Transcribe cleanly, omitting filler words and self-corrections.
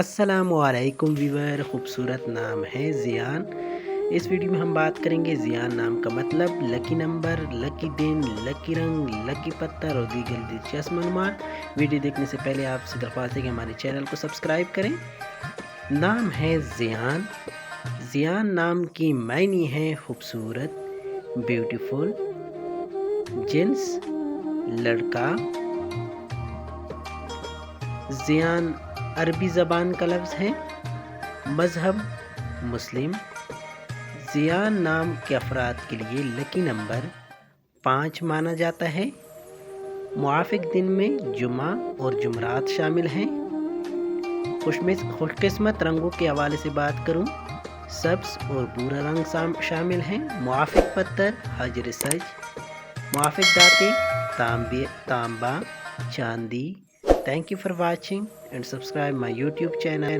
السلام علیکم ویور، خوبصورت نام ہے زیان۔ اس ویڈیو میں ہم بات کریں گے زیان نام کا مطلب، لکی نمبر، لکی دن، لکی رنگ، لکی پتھر اور دیگر دلچسپ معلومات۔ ویڈیو دیکھنے سے پہلے آپ سے درخواست ہے کہ ہمارے چینل کو سبسکرائب کریں۔ نام ہے زیان۔ زیان نام کی معنی ہے خوبصورت، بیوٹیفل، جنس لڑکا۔ زیان عربی زبان کا لفظ ہے، مذہب مسلم۔ زیان نام کے افراد کے لیے لکی نمبر 5 مانا جاتا ہے۔ موافق دن میں جمعہ اور جمعرات شامل ہیں۔ خوش قسمت رنگوں کے حوالے سے بات کروں، سبز اور بھورا رنگ شامل ہیں۔ موافق پتھر حجر سج، موافق دھاتیں تانبا، چاندی۔ Thank you for watching and subscribe my YouTube channel.